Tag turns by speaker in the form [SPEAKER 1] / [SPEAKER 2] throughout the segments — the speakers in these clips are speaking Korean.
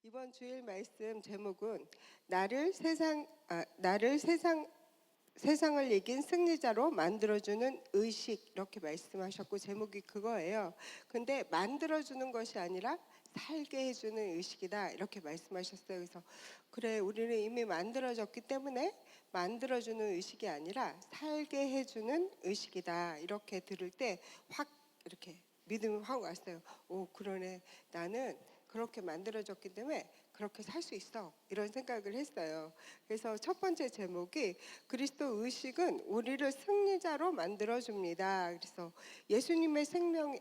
[SPEAKER 1] 이번 주일 말씀 제목은 나를 세상을 이긴 승리자로 만들어주는 의식, 이렇게 말씀하셨고 제목이 그거예요. 근데 만들어주는 것이 아니라 살게 해주는 의식이다, 이렇게 말씀하셨어요. 그래서 그래, 우리는 이미 만들어졌기 때문에 만들어주는 의식이 아니라 살게 해주는 의식이다, 이렇게 들을 때 확 이렇게 믿음이 확 왔어요. 오, 그러네. 나는 그렇게 만들어졌기 때문에 그렇게 살 수 있어, 이런 생각을 했어요. 그래서 첫 번째 제목이 그리스도 의식은 우리를 승리자로 만들어줍니다. 그래서 예수님의 생명,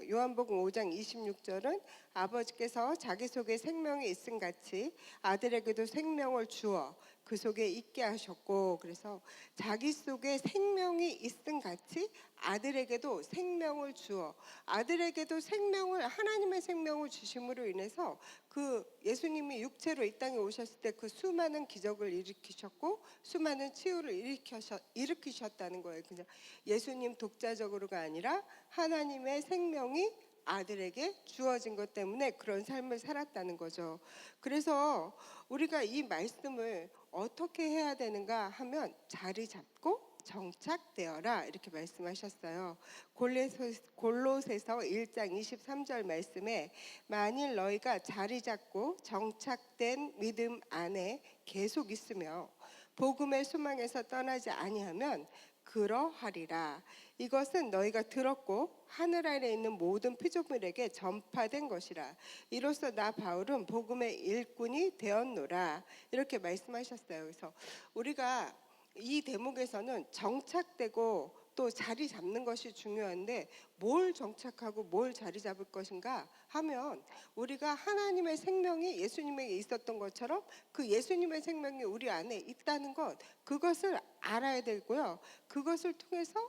[SPEAKER 1] 요한복음 5장 26절은 아버지께서 자기 속에 생명이 있음 같이 아들에게도 생명을 주어 그 속에 있게 하셨고, 그래서 자기 속에 생명이 있음 같이 아들에게도 생명을 주어, 아들에게도 생명을, 하나님의 생명을 주심으로 인해서 그 예수님이 육체로 이 땅에 오셨을 때 그 수많은 기적을 일으키셨고 수많은 치유를 일으키셨다는 거예요. 그냥 예수님 독자적으로가 아니라 하나님의 생명이 아들에게 주어진 것 때문에 그런 삶을 살았다는 거죠. 그래서 우리가 이 말씀을 어떻게 해야 되는가 하면 자리 잡고 정착되어라, 이렇게 말씀하셨어요. 골로새서 1장 23절 말씀에 만일 너희가 자리 잡고 정착된 믿음 안에 계속 있으며 복음의 소망에서 떠나지 아니하면 그러하리라. 이것은 너희가 들었고 하늘 아래 있는 모든 피조물에게 전파된 것이라. 이로써 나 바울은 복음의 일꾼이 되었노라, 이렇게 말씀하셨어요. 그래서 우리가 이 대목에서는 정착되고 또 자리 잡는 것이 중요한데, 뭘 정착하고 뭘 자리 잡을 것인가 하면 우리가 하나님의 생명이 예수님에게 있었던 것처럼 그 예수님의 생명이 우리 안에 있다는 것, 그것을 알아야 되고요. 그것을 통해서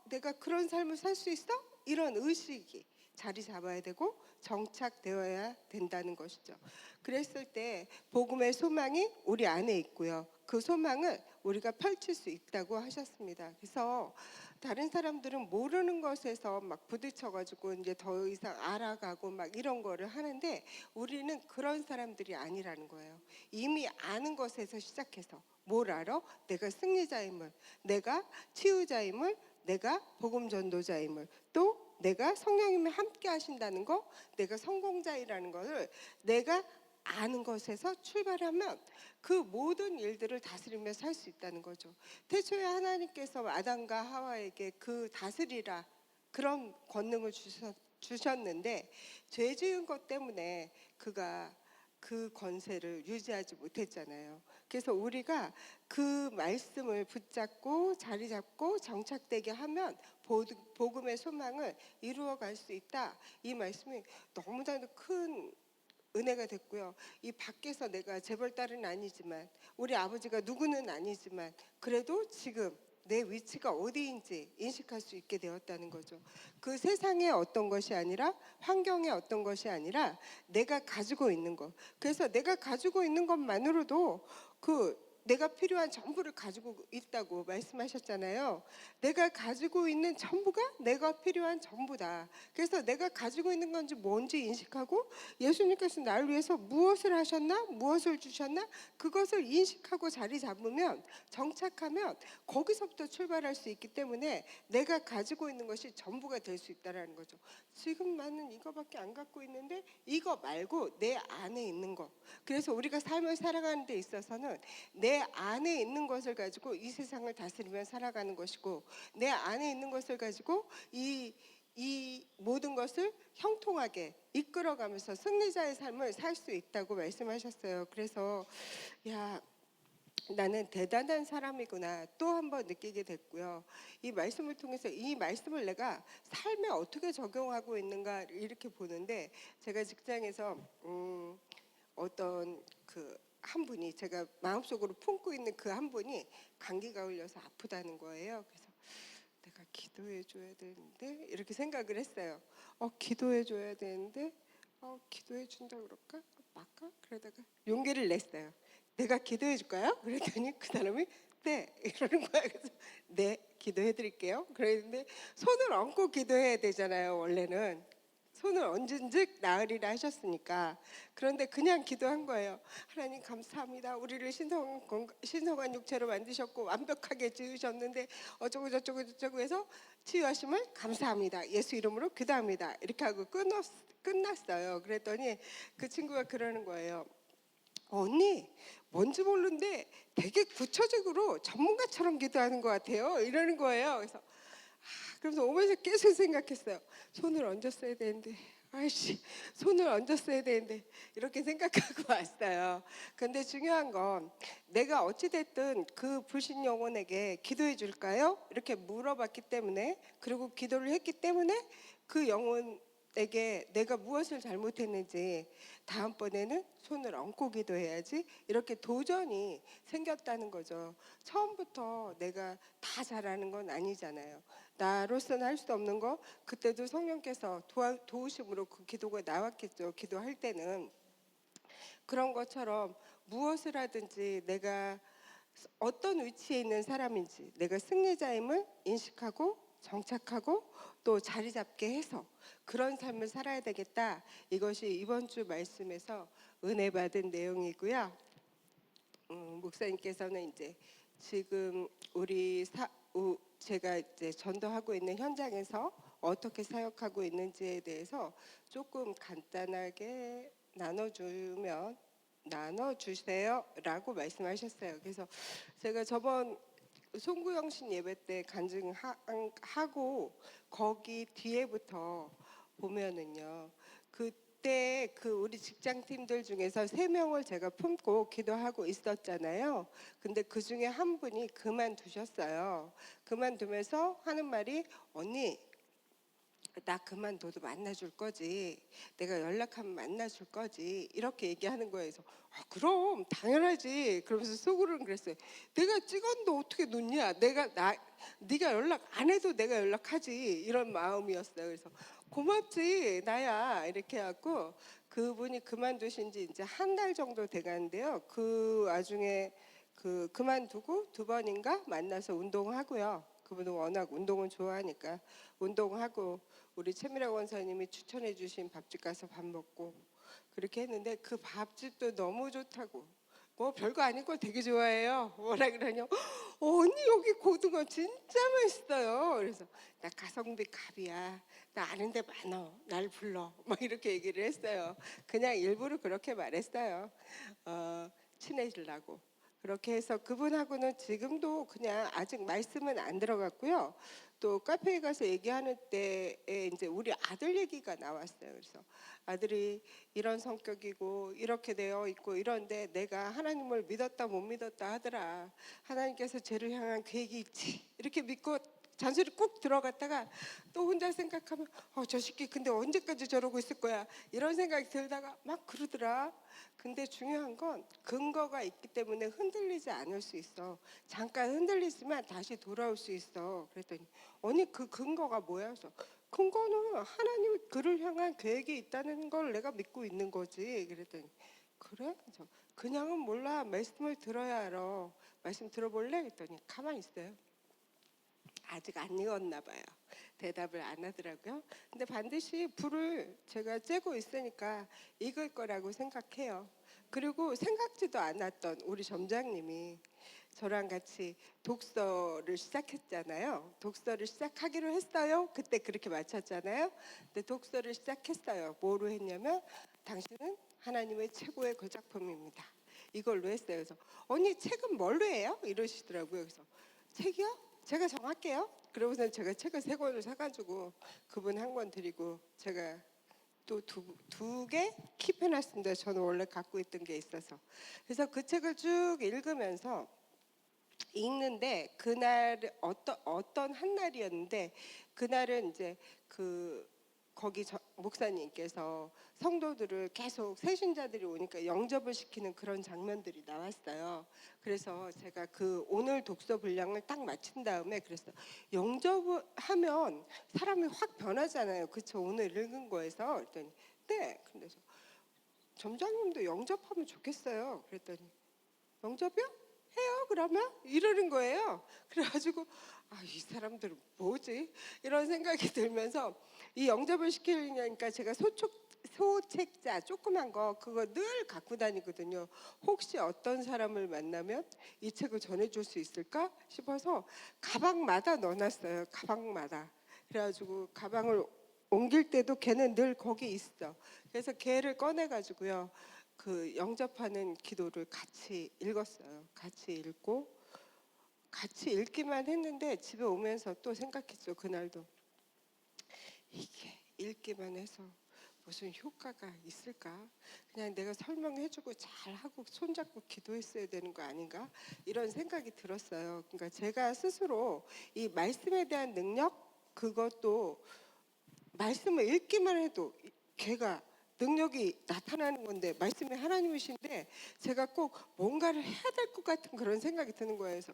[SPEAKER 1] 내가 그런 삶을 살 수 있어? 이런 의식이 자리 잡아야 되고 정착되어야 된다는 것이죠. 그랬을 때 복음의 소망이 우리 안에 있고요. 그 소망을 우리가 펼칠 수 있다고 하셨습니다. 그래서 다른 사람들은 모르는 것에서 막 부딪혀가지고 이제 더 이상 알아가고 막 이런 거를 하는데 우리는 그런 사람들이 아니라는 거예요. 이미 아는 것에서 시작해서 뭘 알아? 내가 승리자임을, 내가 치유자임을, 내가 복음 전도자임을, 또 내가 성령님이 함께 하신다는 거, 내가 성공자이라는 것을 내가 아는 것에서 출발하면 그 모든 일들을 다스리며 살 수 있다는 거죠. 태초에 하나님께서 아담과 하와에게 그 다스리라, 그런 권능을 주셨는데 죄 지은 것 때문에 그가 그 권세를 유지하지 못했잖아요. 그래서 우리가 그 말씀을 붙잡고 자리 잡고 정착되게 하면 복음의 소망을 이루어갈 수 있다. 이 말씀이 너무나도 큰 은혜가 됐고요. 이 밖에서 내가 재벌딸은 아니지만 우리 아버지가 누구는 아니지만 그래도 지금 내 위치가 어디인지 인식할 수 있게 되었다는 거죠. 그 세상의 어떤 것이 아니라, 환경의 어떤 것이 아니라 내가 가지고 있는 것. 그래서 내가 가지고 있는 것만으로도 내가 필요한 전부를 가지고 있다고 말씀하셨잖아요. 내가 가지고 있는 전부가 내가 필요한 전부다. 그래서 내가 가지고 있는 건지 뭔지 인식하고 예수님께서 나를 위해서 무엇을 하셨나, 무엇을 주셨나, 그것을 인식하고 자리 잡으면, 정착하면 거기서부터 출발할 수 있기 때문에 내가 가지고 있는 것이 전부가 될 수 있다는 거죠. 지금 나는 이거밖에 안 갖고 있는데 이거 말고 내 안에 있는 것. 그래서 우리가 삶을 살아가는 데 있어서는 내 안에 있는 것을 가지고 이 세상을 다스리며 살아가는 것이고, 내 안에 있는 것을 가지고 이 모든 것을 형통하게 이끌어가면서 승리자의 삶을 살 수 있다고 말씀하셨어요. 그래서 나는 대단한 사람이구나 또 한 번 느끼게 됐고요. 이 말씀을 통해서 이 말씀을 내가 삶에 어떻게 적용하고 있는가 이렇게 보는데, 제가 직장에서 어떤 한 분이, 제가 마음속으로 품고 있는 그 한 분이 감기가 걸려서 아프다는 거예요. 그래서 내가 기도해 줘야 되는데 이렇게 생각을 했어요. 기도해 줘야 되는데 기도해 준다 그럴까? 말까? 그러다가 용기를 냈어요. 내가 기도해 줄까요? 그랬더니 그 사람이 네, 이러는 거야. 그래서 네, 기도해 드릴게요. 그랬는데 손을 얹고 기도해야 되잖아요, 원래는. 손을 얹은즉 나으리라 하셨으니까. 그런데 그냥 기도한 거예요. 하나님 감사합니다. 우리를 신성한 육체로 만드셨고 완벽하게 지으셨는데 어쩌고 저쩌고 저쩌고 해서 치유하심을 감사합니다. 예수 이름으로 기도합니다. 이렇게 하고 끝났어요. 그랬더니 그 친구가 그러는 거예요. 언니 뭔지 모르는데 되게 구체적으로 전문가처럼 기도하는 것 같아요. 이러는 거예요. 그래서 오면서 계속 생각했어요. 손을 얹었어야 되는데, 아이씨, 손을 얹었어야 되는데 이렇게 생각하고 왔어요. 근데 중요한 건 내가 어찌됐든 그 불신 영혼에게 기도해 줄까요? 이렇게 물어봤기 때문에, 그리고 기도를 했기 때문에 그 영혼에게 내가 무엇을 잘못했는지 다음번에는 손을 얹고 기도해야지, 이렇게 도전이 생겼다는 거죠. 처음부터 내가 다 잘하는 건 아니잖아요. 나로서는 할 수 없는 거, 그때도 성령께서 도우심으로 그 기도가 나왔겠죠. 기도할 때는. 그런 것처럼 무엇을 하든지 내가 어떤 위치에 있는 사람인지 내가 승리자임을 인식하고 정착하고 또 자리 잡게 해서 그런 삶을 살아야 되겠다. 이것이 이번 주 말씀에서 은혜 받은 내용이고요. 목사님께서는 이제 지금 제가 이제 전도하고 있는 현장에서 어떻게 사역하고 있는지에 대해서 조금 간단하게 나눠주세요라고 말씀하셨어요. 그래서 제가 저번 송구영신 예배 때 간증하고 거기 뒤에부터 보면은요, 그때 그 우리 직장팀들 중에서 3명을 제가 품고 기도하고 있었잖아요. 근데 그 중에 한 분이 그만두셨어요. 그만두면서 하는 말이, 언니 나 그만둬도 만나줄 거지, 내가 연락하면 만나줄 거지, 이렇게 얘기하는 거예요. 그래서 그럼 당연하지 그러면서 속으로는 그랬어요. 내가 찍었는데 어떻게 놓냐, 네가 연락 안 해도 내가 연락하지, 이런 마음이었어요. 그래서 고맙지 나야, 이렇게 하고 그분이 그만두신 지 이제 한 달 정도 돼가는데요. 그 와중에 그만두고 2번인가 만나서 운동하고요. 그분은 워낙 운동을 좋아하니까 운동하고 우리 최미락 원사님이 추천해 주신 밥집 가서 밥 먹고 그렇게 했는데, 그 밥집도 너무 좋다고, 뭐 별거 아닌 걸 되게 좋아해요. 뭐라 그러냐, 언니 여기 고등어 진짜 맛있어요. 그래서 나 가성비 갑이야, 나 아는 데 많어, 날 불러, 막 이렇게 얘기를 했어요. 그냥 일부러 그렇게 말했어요. 친해지려고. 그렇게 해서 그분하고는 지금도 그냥 아직 말씀은 안 들어갔고요. 또 카페에 가서 얘기하는 때에 이제 우리 아들 얘기가 나왔어요. 그래서 아들이 이런 성격이고 이렇게 되어 있고 이런데 내가 하나님을 믿었다 못 믿었다 하더라. 하나님께서 쟤를 향한 계획이 있지, 이렇게 믿고 잔소리 꾹 들어갔다가 또 혼자 생각하면 저 새끼 근데 언제까지 저러고 있을 거야, 이런 생각이 들다가 막 그러더라. 근데 중요한 건 근거가 있기 때문에 흔들리지 않을 수 있어. 잠깐 흔들리지만 다시 돌아올 수 있어. 그랬더니 언니 그 근거가 뭐야? 그래서 근거는 하나님 그를 향한 계획이 있다는 걸 내가 믿고 있는 거지. 그랬더니 그래? 그래서 그냥은 몰라, 말씀을 들어야 알아. 말씀 들어볼래? 그랬더니 가만히 있어요. 아직 안 익었나 봐요. 대답을 안 하더라고요. 근데 반드시 불을 제가 쬐고 있으니까 익을 거라고 생각해요. 그리고 생각지도 않았던 우리 점장님이 저랑 같이 독서를 시작했잖아요. 독서를 시작하기로 했어요. 그때 그렇게 맞췄잖아요. 근데 독서를 시작했어요. 뭐로 했냐면 당신은 하나님의 최고의 걸작품입니다, 이걸로 했어요. 그래서 언니 책은 뭘로 해요? 이러시더라고요. 그래서 책이요? 제가 정할게요. 그러고서 제가 책을 3권을 사가지고 그분 한 권 드리고 제가 또 두 개 킵해놨습니다. 저는 원래 갖고 있던 게 있어서. 그래서 그 책을 쭉 읽으면서 읽는데, 그날 어떤 한 날이었는데, 그날은 이제 거기 목사님께서 성도들을 계속 새신자들이 오니까 영접을 시키는 그런 장면들이 나왔어요. 그래서 제가 오늘 독서 분량을 딱 마친 다음에 그래서 영접을 하면 사람이 확 변하잖아요. 그쵸? 오늘 읽은 거에서. 그랬더니 네. 그래서 점장님도 영접하면 좋겠어요. 그랬더니 영접이요? 해요. 그러면? 이러는 거예요. 그래가지고 이 사람들은 뭐지? 이런 생각이 들면서 이 영접을 시키려니까 제가 소책자 조그만 거 그거 늘 갖고 다니거든요. 혹시 어떤 사람을 만나면 이 책을 전해줄 수 있을까 싶어서 가방마다 넣어놨어요. 가방마다. 그래가지고 가방을 옮길 때도 걔는 늘 거기 있어. 그래서 걔를 꺼내가지고요. 그 영접하는 기도를 같이 읽었어요. 같이 읽고 같이 읽기만 했는데 집에 오면서 또 생각했죠. 그날도 이게 읽기만 해서 무슨 효과가 있을까? 그냥 내가 설명해주고 잘하고 손잡고 기도했어야 되는 거 아닌가? 이런 생각이 들었어요. 그러니까 제가 스스로 이 말씀에 대한 능력 그것도 말씀을 읽기만 해도 걔가 능력이 나타나는 건데 말씀이 하나님이신데 제가 꼭 뭔가를 해야 될 것 같은 그런 생각이 드는 거예요. 그래서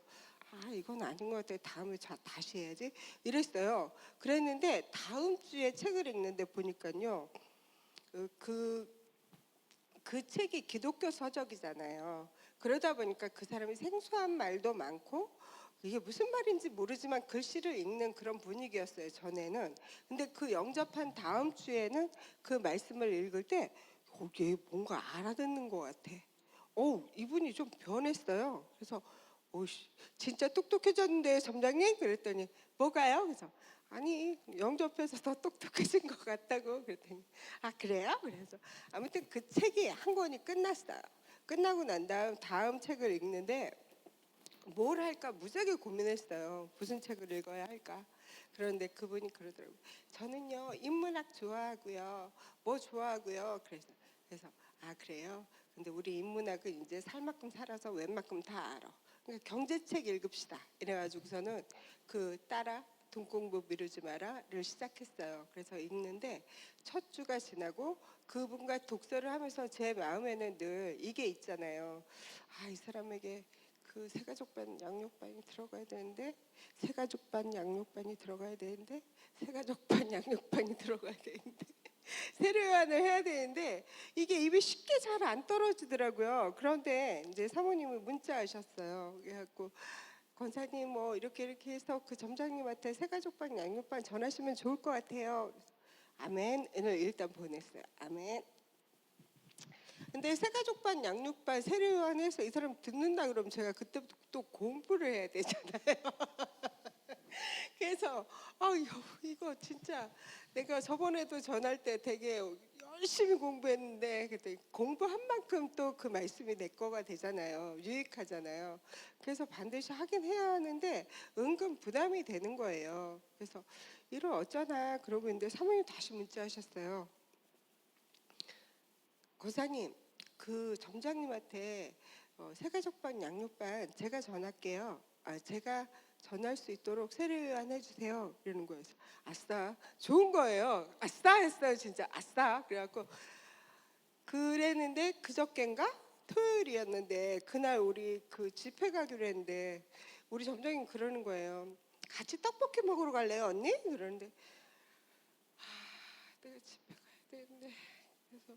[SPEAKER 1] 이건 아닌 것 같아. 다음에 다시 해야지 이랬어요. 그랬는데 다음 주에 책을 읽는데 보니까요. 그 책이 기독교 서적이잖아요. 그러다 보니까 그 사람이 생소한 말도 많고 이게 무슨 말인지 모르지만 글씨를 읽는 그런 분위기였어요. 전에는. 근데 그 영접한 다음 주에는 그 말씀을 읽을 때 얘 뭔가 알아듣는 것 같아. 이분이 좀 변했어요. 그래서 진짜 똑똑해졌는데 점장님 그랬더니 뭐가요? 그래서 아니 영접해서 더 똑똑해진 것 같다고 그랬더니 그래요? 그래서 아무튼 그 책이 한 권이 끝났어요. 끝나고 난 다음 책을 읽는데 뭘 할까 무지하게 고민했어요. 무슨 책을 읽어야 할까. 그런데 그분이 그러더라고요. 저는요 인문학 좋아하고요. 뭐 좋아하고요. 그래서 그래요. 근데 우리 인문학은 이제 살 만큼 살아서 웬만큼 다 알아. 그러니까 경제책 읽읍시다. 이래가지고서는 그 따라 돈 공부 미루지 마라를 시작했어요. 그래서 읽는데 첫 주가 지나고 그분과 독서를 하면서 제 마음에는 늘 이게 있잖아요. 이 사람에게 그 새가족반 양육반이 들어가야 되는데 새가족반 양육반이 들어가야 되는데 새가족반 양육반이 들어가야 되는데 세례요한을 해야 되는데 이게 입이 쉽게 잘 안 떨어지더라고요. 그런데 이제 사모님이 문자하셨어요. 그래갖고 권사님 뭐 이렇게 해서 그 점장님한테 새가족반 양육반 전하시면 좋을 것 같아요. 아멘을 일단 보냈어요. 아멘. 근데 새가족반 양육반 세례요한해서 이 사람 듣는다 그러면 제가 그때부터 또 공부를 해야 되잖아요. 그래서 이거 진짜 내가 저번에도 전할 때 되게 열심히 공부했는데 그때 공부한 만큼 또 그 말씀이 내 거가 되잖아요. 유익하잖아요. 그래서 반드시 하긴 해야 하는데 은근 부담이 되는 거예요. 그래서 이걸 어쩌나 그러고 있는데 사모님 다시 문자하셨어요. 고사님 그 점장님한테 새가족반 양육반 제가 전할게요. 제가 전할 수 있도록 세례요한 해주세요. 이러는 거예요. 아싸 좋은 거예요. 아싸 했어요. 진짜 아싸. 그래갖고 그랬는데 그저껜가 토요일이었는데 그날 우리 그 집회 가기로 했는데 우리 점장님 그러는 거예요. 같이 떡볶이 먹으러 갈래요 언니? 그러는데 내가 집회 가야 되는데 그래서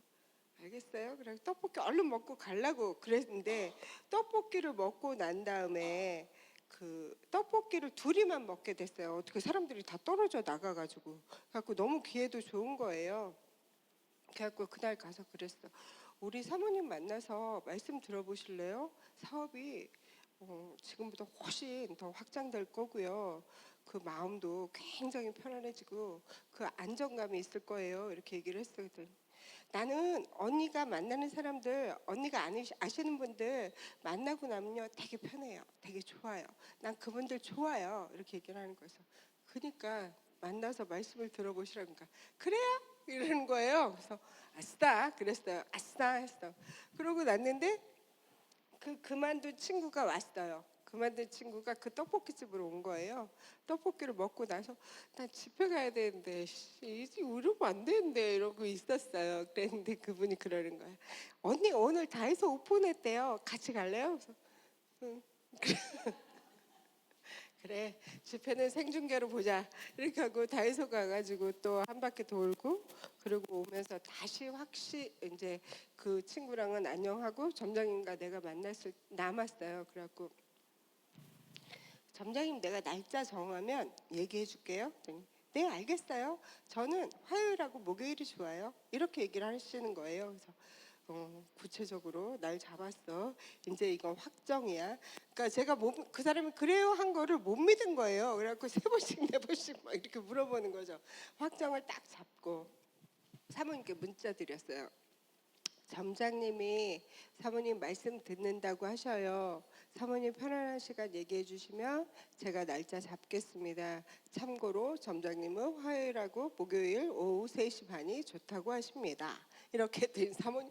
[SPEAKER 1] 알겠어요. 그래 떡볶이 얼른 먹고 가려고 그랬는데 떡볶이를 먹고 난 다음에 그 떡볶이를 둘이만 먹게 됐어요. 어떻게 사람들이 다 떨어져 나가가지고 갖고 너무 기회도 좋은 거예요. 그래갖고 그날 가서 그랬어. 우리 사모님 만나서 말씀 들어보실래요? 사업이 지금보다 훨씬 더 확장될 거고요. 그 마음도 굉장히 편안해지고 그 안정감이 있을 거예요. 이렇게 얘기를 했어요. 나는 언니가 만나는 사람들, 언니가 아시는 분들 만나고 나면요 되게 편해요. 되게 좋아요. 난 그분들 좋아요. 이렇게 얘기를 하는 거예요. 그러니까 만나서 말씀을 들어보시라니까 그래요? 이러는 거예요. 그래서 아싸 그랬어요. 아싸 했어. 그러고 났는데 그 그만둔 친구가 왔어요. 그만둔 친구가 그 떡볶이집으로 온 거예요. 떡볶이를 먹고 나서 난 집에 가야 되는데 이러면 안 되는데 이러고 있었어요. 그랬는데 그분이 그러는 거예요. 언니 오늘 다해서 오픈했대요. 같이 갈래요? 그래서 응. 그래 집회는 생중계로 보자 이렇게 하고 다이소 가가지고 또 한 바퀴 돌고 그리고 오면서 다시 이제 그 친구랑은 안녕하고 점장님과 내가 남았어요. 그래갖고 점장님 내가 날짜 정하면 얘기해 줄게요. 그랬더니 네 알겠어요. 저는 화요일하고 목요일이 좋아요. 이렇게 얘기를 하시는 거예요. 그래서 구체적으로 날 잡았어. 이제 이건 확정이야. 그러니까 제가 그 사람이 그래요 한 거를 못 믿은 거예요. 그래갖고 세 번씩 네 번씩 막 이렇게 물어보는 거죠. 확정을 딱 잡고 사모님께 문자 드렸어요. 점장님이 사모님 말씀 듣는다고 하셔요. 사모님 편안한 시간 얘기해 주시면 제가 날짜 잡겠습니다. 참고로 점장님은 화요일하고 목요일 오후 3시 반이 좋다고 하십니다. 이렇게 된 사모님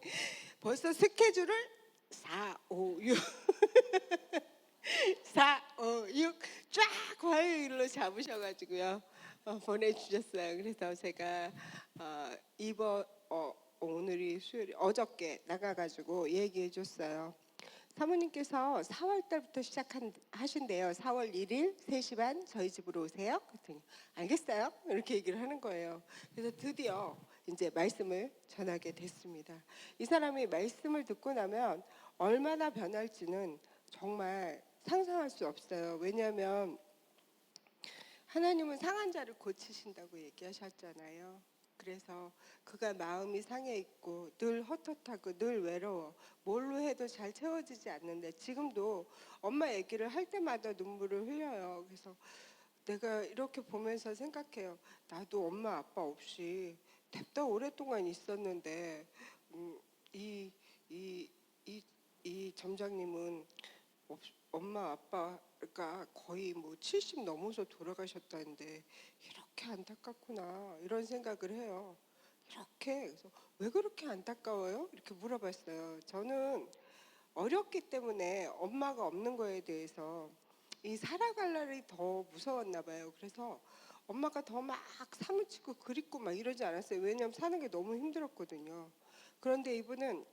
[SPEAKER 1] 벌써 스케줄을 4, 5, 6 4, 5, 6 쫙 화요일로 잡으셔가지고요. 보내주셨어요. 그래서 제가 이번 오늘이 수요일 어저께 나가가지고 얘기해줬어요. 사모님께서 4월 달부터 시작하신대요. 4월 1일 3시 반 저희 집으로 오세요. 그랬더니 알겠어요. 이렇게 얘기를 하는 거예요. 그래서 드디어 이제 말씀을 전하게 됐습니다. 이 사람이 말씀을 듣고 나면 얼마나 변할지는 정말 상상할 수 없어요. 왜냐하면 하나님은 상한 자를 고치신다고 얘기하셨잖아요. 그래서 그가 마음이 상해 있고 늘 헛헛하고 늘 외로워 뭘로 해도 잘 채워지지 않는데 지금도 엄마 얘기를 할 때마다 눈물을 흘려요. 그래서 내가 이렇게 보면서 생각해요. 나도 엄마 아빠 없이 냅다 오랫동안 있었는데 이, 이, 이 점장님은 엄마 아빠가 거의 뭐 70 넘어서 돌아가셨다는데 이렇게 안타깝구나 이런 생각을 해요. 이렇게 그래서 왜 그렇게 안타까워요? 이렇게 물어봤어요. 저는 어렸기 때문에 엄마가 없는 거에 대해서 이 살아갈 날이 더 무서웠나 봐요. 그래서 엄마가 더 막 사무치고 그립고 막 이러지 않았어요. 왜냐하면 사는 게 너무 힘들었거든요. 그런데 이분은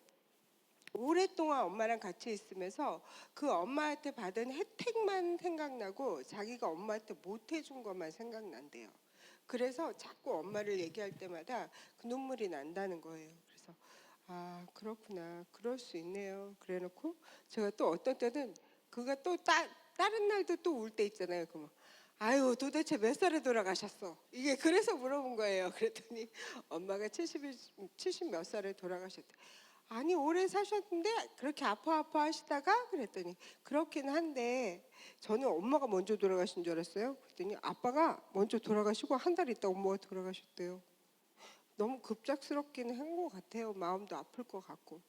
[SPEAKER 1] 오랫동안 엄마랑 같이 있으면서 그 엄마한테 받은 혜택만 생각나고 자기가 엄마한테 못 해준 것만 생각난대요. 그래서 자꾸 엄마를 얘기할 때마다 그 눈물이 난다는 거예요. 그래서 아 그렇구나 그럴 수 있네요. 그래놓고 제가 또 어떤 때는 그가 또 다른 날도 또 울 때 있잖아요. 그러면 아유 도대체 몇 살에 돌아가셨어? 이게 그래서 물어본 거예요. 그랬더니 엄마가 70 몇 살에 돌아가셨대. 아니 오래 사셨는데 그렇게 아파 하시다가 그랬더니 그렇긴 한데 저는 엄마가 먼저 돌아가신 줄 알았어요. 그랬더니 아빠가 먼저 돌아가시고 한 달 있다 엄마가 돌아가셨대요. 너무 급작스럽긴 한 것 같아요. 마음도 아플 것 같고.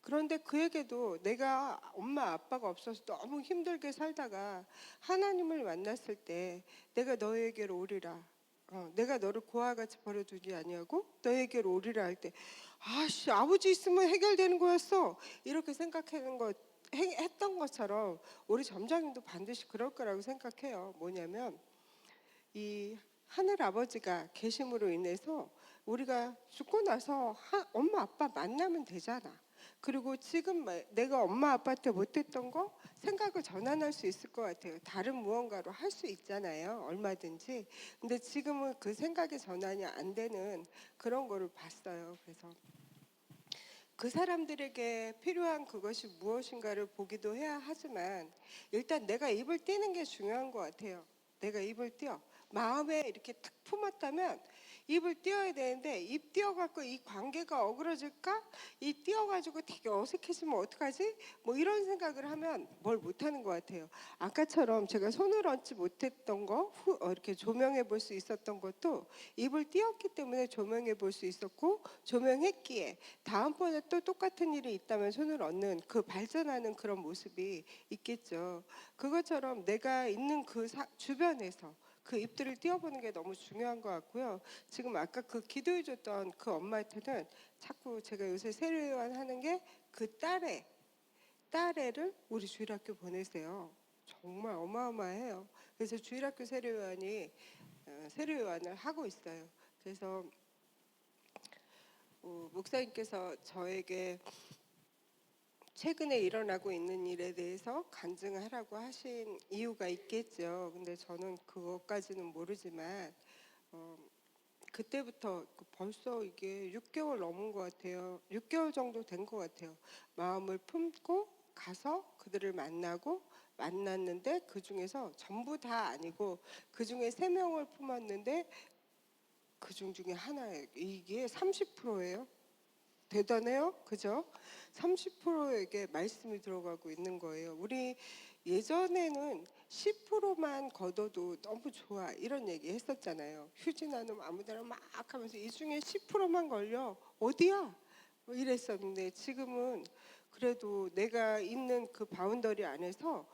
[SPEAKER 1] 그런데 그에게도 내가 엄마 아빠가 없어서 너무 힘들게 살다가 하나님을 만났을 때 내가 너에게로 오리라. 내가 너를 고아 같이 버려두지 아니하고 너에게로 오리라 할 때 아씨 아버지 있으면 해결되는 거였어 이렇게 생각하는 거 했던 것처럼 우리 점장님도 반드시 그럴 거라고 생각해요. 뭐냐면 이 하늘 아버지가 계심으로 인해서 우리가 죽고 나서 엄마 아빠 만나면 되잖아. 그리고 지금 내가 엄마 아빠한테 못했던 거 생각을 전환할 수 있을 것 같아요. 다른 무언가로 할 수 있잖아요. 얼마든지. 근데 지금은 그 생각의 전환이 안 되는 그런 거를 봤어요. 그래서 그 사람들에게 필요한 그것이 무엇인가를 보기도 해야 하지만 일단 내가 입을 떼는 게 중요한 것 같아요. 내가 입을 떼어 마음에 이렇게 탁 품었다면 입을 떼어야 되는데 입 떼어갖고 이 관계가 어그러질까? 이 떼어가지고 되게 어색해지면 어떡하지? 뭐 이런 생각을 하면 뭘 못하는 것 같아요. 아까처럼 제가 손을 얹지 못했던 거 이렇게 조명해 볼 수 있었던 것도 입을 떼었기 때문에 조명해 볼 수 있었고 조명했기에 다음번에 또 똑같은 일이 있다면 손을 얹는 그 발전하는 그런 모습이 있겠죠. 그것처럼 내가 있는 그 주변에서 그 입들을 띄워보는 게 너무 중요한 것 같고요. 지금 아까 그 기도해줬던 그 엄마한테는 자꾸 제가 요새 세례요한 하는 게 그 딸애를 우리 주일학교 보내세요. 정말 어마어마해요. 그래서 주일학교 세례요한이 세례요한을 하고 있어요. 그래서 목사님께서 저에게 최근에 일어나고 있는 일에 대해서 간증하라고 하신 이유가 있겠죠. 근데 저는 그것까지는 모르지만 그때부터 벌써 이게 6개월 넘은 것 같아요. 6개월 정도 된 것 같아요. 마음을 품고 가서 그들을 만났는데 그 중에서 전부 다 아니고 그 중에 3명을 품었는데 그 중에 하나예요. 이게 30%예요. 대단해요. 그죠? 30%에게 말씀이 들어가고 있는 거예요. 우리 예전에는 10%만 걷어도 너무 좋아 이런 얘기 했었잖아요. 휴지 나눔 아무데나 막 하면서 이 중에 10%만 걸려 어디야? 뭐 이랬었는데 지금은 그래도 내가 있는 그 바운더리 안에서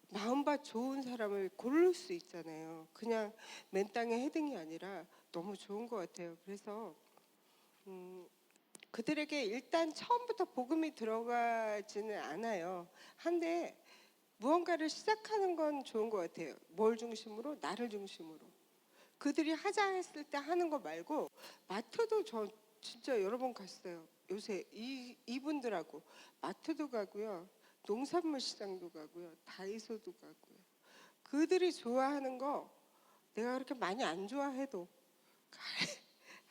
[SPEAKER 1] 마음밭 좋은 사람을 고를 수 있잖아요. 그냥 맨 땅에 헤딩이 아니라 너무 좋은 것 같아요. 그래서 그들에게 일단 처음부터 복음이 들어가지는 않아요. 한데 무언가를 시작하는 건 좋은 것 같아요. 뭘 중심으로? 나를 중심으로. 그들이 하자 했을 때 하는 거 말고 마트도 저 진짜 여러 번 갔어요. 요새 이분들하고 마트도 가고요. 농산물 시장도 가고요. 다이소도 가고요. 그들이 좋아하는 거 내가 그렇게 많이 안 좋아해도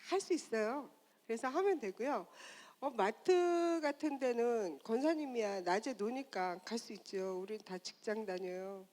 [SPEAKER 1] 할 수 있어요. 그래서 하면 되고요. 마트 같은 데는 권사님이야 낮에 노니까 갈 수 있죠. 우린 다 직장 다녀요.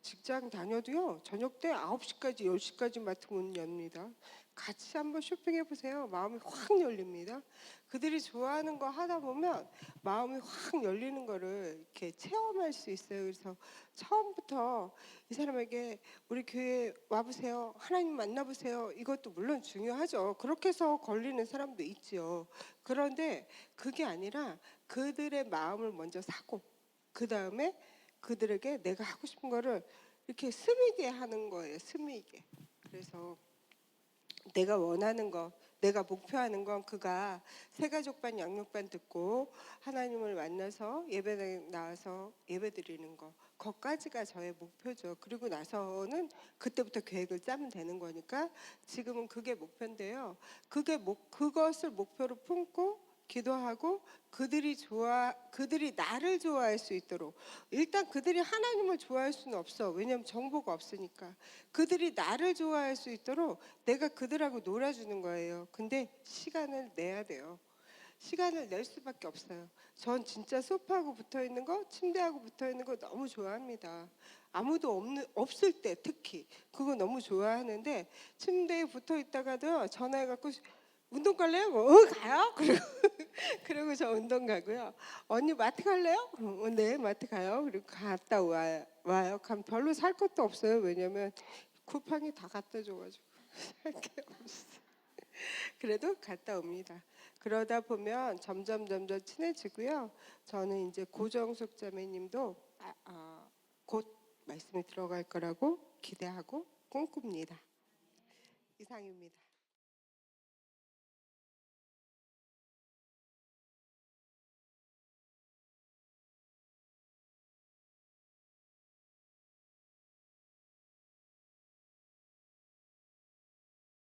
[SPEAKER 1] 직장 다녀도요. 저녁 때 9시까지 10시까지 마트 문 엽니다. 같이 한번 쇼핑해 보세요. 마음이 확 열립니다. 그들이 좋아하는 거 하다 보면 마음이 확 열리는 거를 이렇게 체험할 수 있어요. 그래서 처음부터 이 사람에게 우리 교회 와보세요. 하나님 만나보세요. 이것도 물론 중요하죠. 그렇게 해서 걸리는 사람도 있지요. 그런데 그게 아니라 그들의 마음을 먼저 사고 그 다음에 그들에게 내가 하고 싶은 거를 이렇게 스미게 하는 거예요. 스미게. 그래서 내가 원하는 거, 내가 목표하는 건 그가 새가족반 양육반 듣고 하나님을 만나서 예배당에 나와서 예배드리는 거. 거기까지가 저의 목표죠. 그리고 나서는 그때부터 계획을 짜면 되는 거니까 지금은 그게 목표인데요. 그것을 목표로 품고 기도하고 그들이 나를 좋아할 수 있도록 일단 그들이 하나님을 좋아할 수는 없어. 왜냐하면 정보가 없으니까. 그들이 나를 좋아할 수 있도록 내가 그들하고 놀아주는 거예요. 근데 시간을 내야 돼요. 시간을 낼 수밖에 없어요. 전 진짜 소파하고 붙어 있는 거, 침대하고 붙어 있는 거 너무 좋아합니다. 아무도 없을 때 특히 그거 너무 좋아하는데 침대에 붙어 있다가도 전화해갖고 운동 갈래요? 가요? 그리고 저 운동 가고요. 언니 마트 갈래요? 네, 마트 가요. 그리고 갔다 와요. 그럼 별로 살 것도 없어요. 왜냐면 쿠팡이 다 갖다 줘가지고 살 게 없어. 그래도 갔다 옵니다. 그러다 보면 점점 친해지고요. 저는 이제 고정숙 자매님도 곧 말씀이 들어갈 거라고 기대하고 꿈꿉니다. 이상입니다.